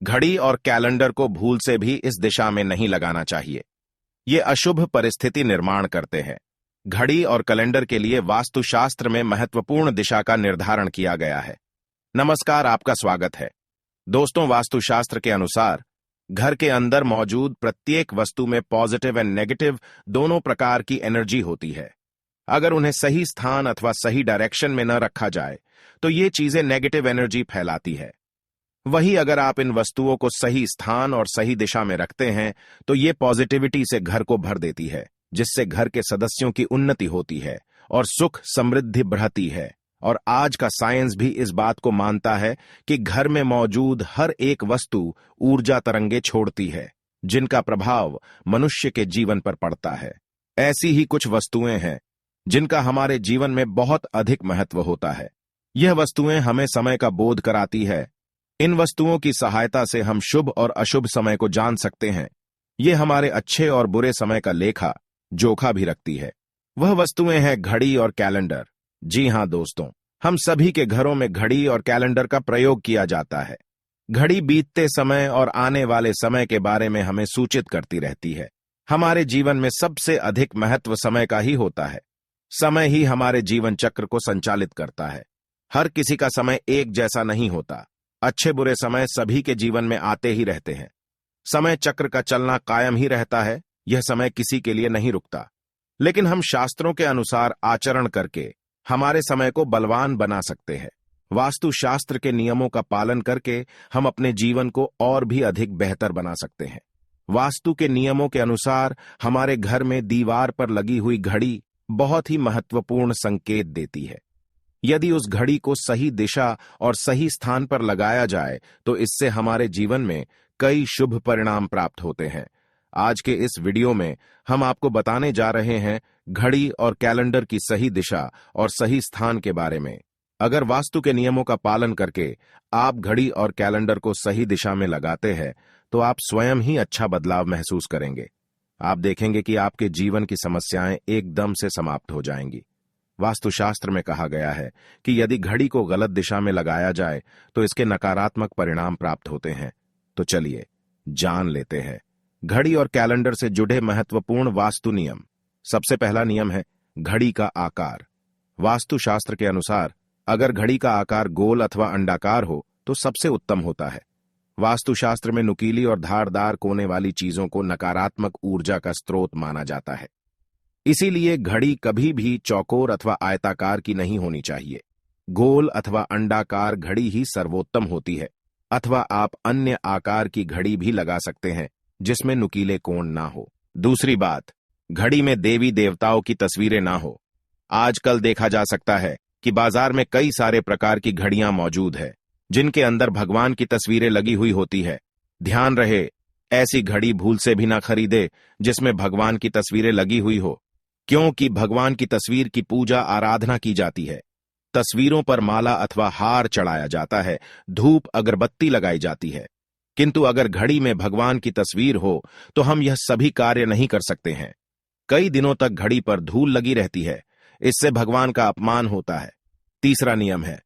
घड़ी और कैलेंडर को भूल से भी इस दिशा में नहीं लगाना चाहिए। ये अशुभ परिस्थिति निर्माण करते हैं। घड़ी और कैलेंडर के लिए वास्तुशास्त्र में महत्वपूर्ण दिशा का निर्धारण किया गया है। नमस्कार, आपका स्वागत है। दोस्तों, वास्तुशास्त्र के अनुसार घर के अंदर मौजूद प्रत्येक वस्तु में पॉजिटिव एंड नेगेटिव दोनों प्रकार की एनर्जी होती है। अगर उन्हें सही स्थान अथवा सही डायरेक्शन में न रखा जाए तो ये चीजें नेगेटिव एनर्जी फैलाती है। वही अगर आप इन वस्तुओं को सही स्थान और सही दिशा में रखते हैं तो ये पॉजिटिविटी से घर को भर देती है, जिससे घर के सदस्यों की उन्नति होती है और सुख समृद्धि बढ़ती है। और आज का साइंस भी इस बात को मानता है कि घर में मौजूद हर एक वस्तु ऊर्जा तरंगे छोड़ती है, जिनका प्रभाव मनुष्य के जीवन पर पड़ता है। ऐसी ही कुछ वस्तुएं हैं जिनका हमारे जीवन में बहुत अधिक महत्व होता है। यह वस्तुएं हमें समय का बोध कराती है। इन वस्तुओं की सहायता से हम शुभ और अशुभ समय को जान सकते हैं। ये हमारे अच्छे और बुरे समय का लेखा जोखा भी रखती है। वह वस्तुएं हैं घड़ी और कैलेंडर। जी हां दोस्तों, हम सभी के घरों में घड़ी और कैलेंडर का प्रयोग किया जाता है। घड़ी बीतते समय और आने वाले समय के बारे में हमें सूचित करती रहती है। हमारे जीवन में सबसे अधिक महत्व समय का ही होता है। समय ही हमारे जीवन चक्र को संचालित करता है। हर किसी का समय एक जैसा नहीं होता। अच्छे बुरे समय सभी के जीवन में आते ही रहते हैं। समय चक्र का चलना कायम ही रहता है। यह समय किसी के लिए नहीं रुकता। लेकिन हम शास्त्रों के अनुसार आचरण करके हमारे समय को बलवान बना सकते हैं। वास्तुशास्त्र के नियमों का पालन करके हम अपने जीवन को और भी अधिक बेहतर बना सकते हैं। वास्तु के नियमों के अनुसार हमारे घर में दीवार पर लगी हुई घड़ी बहुत ही महत्वपूर्ण संकेत देती है। यदि उस घड़ी को सही दिशा और सही स्थान पर लगाया जाए तो इससे हमारे जीवन में कई शुभ परिणाम प्राप्त होते हैं। आज के इस वीडियो में हम आपको बताने जा रहे हैं घड़ी और कैलेंडर की सही दिशा और सही स्थान के बारे में। अगर वास्तु के नियमों का पालन करके आप घड़ी और कैलेंडर को सही दिशा में लगाते हैं तो आप स्वयं ही अच्छा बदलाव महसूस करेंगे। आप देखेंगे कि आपके जीवन की समस्याएं एकदम से समाप्त हो जाएंगी। वास्तुशास्त्र में कहा गया है कि यदि घड़ी को गलत दिशा में लगाया जाए तो इसके नकारात्मक परिणाम प्राप्त होते हैं। तो चलिए जान लेते हैं घड़ी और कैलेंडर से जुड़े महत्वपूर्ण वास्तु नियम। सबसे पहला नियम है घड़ी का आकार। वास्तुशास्त्र के अनुसार अगर घड़ी का आकार गोल अथवा अंडाकार हो तो सबसे उत्तम होता है। वास्तुशास्त्र में नुकीली और धारदार कोने वाली चीजों को नकारात्मक ऊर्जा का स्रोत माना जाता है। इसीलिए घड़ी कभी भी चौकोर अथवा आयताकार की नहीं होनी चाहिए। गोल अथवा अंडाकार घड़ी ही सर्वोत्तम होती है। अथवा आप अन्य आकार की घड़ी भी लगा सकते हैं जिसमें नुकीले कोण ना हो। दूसरी बात, घड़ी में देवी देवताओं की तस्वीरें ना हो। आजकल देखा जा सकता है कि बाजार में कई सारे प्रकार की घड़ियां मौजूद है जिनके अंदर भगवान की तस्वीरें लगी हुई होती है। ध्यान रहे, ऐसी घड़ी भूल से भी ना खरीदे जिसमें भगवान की तस्वीरें लगी हुई हो, क्योंकि भगवान की तस्वीर की पूजा आराधना की जाती है। तस्वीरों पर माला अथवा हार चढ़ाया जाता है, धूप अगरबत्ती लगाई जाती है। किंतु अगर घड़ी में भगवान की तस्वीर हो तो हम यह सभी कार्य नहीं कर सकते हैं। कई दिनों तक घड़ी पर धूल लगी रहती है, इससे भगवान का अपमान होता है। तीसरा नियम है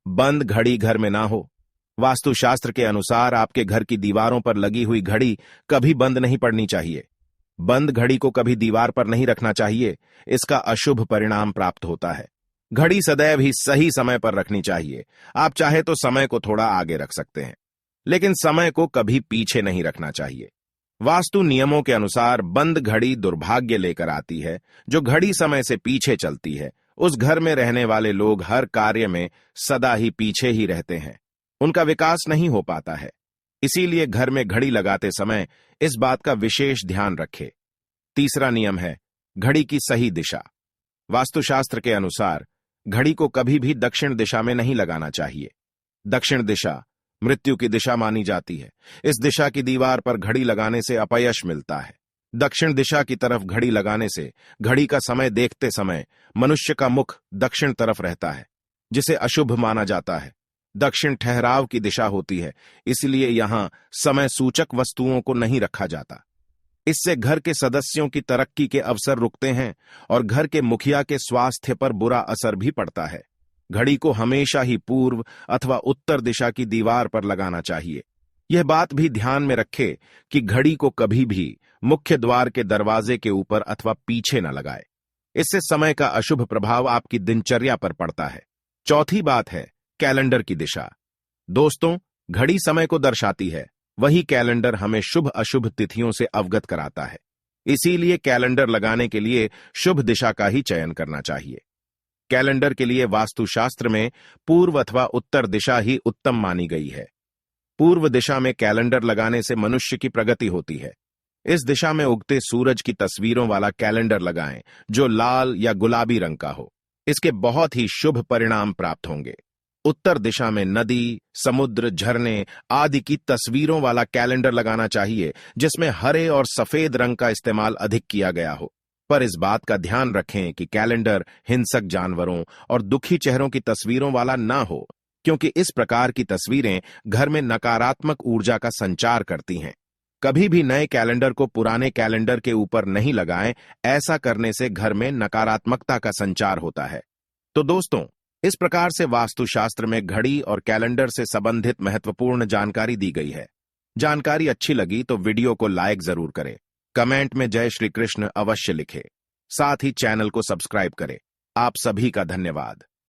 बंद घड़ी घर में ना हो। वास्तुशास्त्र के अनुसार आपके घर की दीवारों पर लगी हुई घड़ी कभी बंद नहीं पड़नी चाहिए। बंद घड़ी को कभी दीवार पर नहीं रखना चाहिए, इसका अशुभ परिणाम प्राप्त होता है। घड़ी सदैव ही सही समय पर रखनी चाहिए। आप चाहे तो समय को थोड़ा आगे रख सकते हैं, लेकिन समय को कभी पीछे नहीं रखना चाहिए। वास्तु नियमों के अनुसार बंद घड़ी दुर्भाग्य लेकर आती है। जो घड़ी समय से पीछे चलती है उस घर में रहने वाले लोग हर कार्य में सदा ही पीछे ही रहते हैं। उनका विकास नहीं हो पाता है। इसीलिए घर में घड़ी लगाते समय इस बात का विशेष ध्यान रखें। तीसरा नियम है घड़ी की सही दिशा। वास्तुशास्त्र के अनुसार घड़ी को कभी भी दक्षिण दिशा में नहीं लगाना चाहिए। दक्षिण दिशा मृत्यु की दिशा मानी जाती है। इस दिशा की दीवार पर घड़ी लगाने से अपयश मिलता है। दक्षिण दिशा की तरफ घड़ी लगाने से घड़ी का समय देखते समय मनुष्य का मुख दक्षिण तरफ रहता है, जिसे अशुभ माना जाता है। दक्षिण ठहराव की दिशा होती है, इसलिए यहां समय सूचक वस्तुओं को नहीं रखा जाता। इससे घर के सदस्यों की तरक्की के अवसर रुकते हैं और घर के मुखिया के स्वास्थ्य पर बुरा असर भी पड़ता है। घड़ी को हमेशा ही पूर्व अथवा उत्तर दिशा की दीवार पर लगाना चाहिए। यह बात भी ध्यान में रखे कि घड़ी को कभी भी मुख्य द्वार के दरवाजे के ऊपर अथवा पीछे न लगाए। इससे समय का अशुभ प्रभाव आपकी दिनचर्या पर पड़ता है। चौथी बात है कैलेंडर की दिशा। दोस्तों, घड़ी समय को दर्शाती है, वही कैलेंडर हमें शुभ अशुभ तिथियों से अवगत कराता है। इसीलिए कैलेंडर लगाने के लिए शुभ दिशा का ही चयन करना चाहिए। कैलेंडर के लिए वास्तुशास्त्र में पूर्व अथवा उत्तर दिशा ही उत्तम मानी गई है। पूर्व दिशा में कैलेंडर लगाने से मनुष्य की प्रगति होती है। इस दिशा में उगते सूरज की तस्वीरों वाला कैलेंडर लगाएं जो लाल या गुलाबी रंग का हो। इसके बहुत ही शुभ परिणाम प्राप्त होंगे। उत्तर दिशा में नदी, समुद्र, झरने आदि की तस्वीरों वाला कैलेंडर लगाना चाहिए जिसमें हरे और सफेद रंग का इस्तेमाल अधिक किया गया हो। पर इस बात का ध्यान रखें कि कैलेंडर हिंसक जानवरों और दुखी चेहरों की तस्वीरों वाला ना हो, क्योंकि इस प्रकार की तस्वीरें घर में नकारात्मक ऊर्जा का संचार करती हैं। कभी भी नए कैलेंडर को पुराने कैलेंडर के ऊपर नहीं लगाएं, ऐसा करने से घर में नकारात्मकता का संचार होता है। तो दोस्तों, इस प्रकार से वास्तुशास्त्र में घड़ी और कैलेंडर से संबंधित महत्वपूर्ण जानकारी दी गई है। जानकारी अच्छी लगी तो वीडियो को लाइक जरूर करें, कमेंट में जय श्री कृष्ण अवश्य लिखें, साथ ही चैनल को सब्सक्राइब करें। आप सभी का धन्यवाद।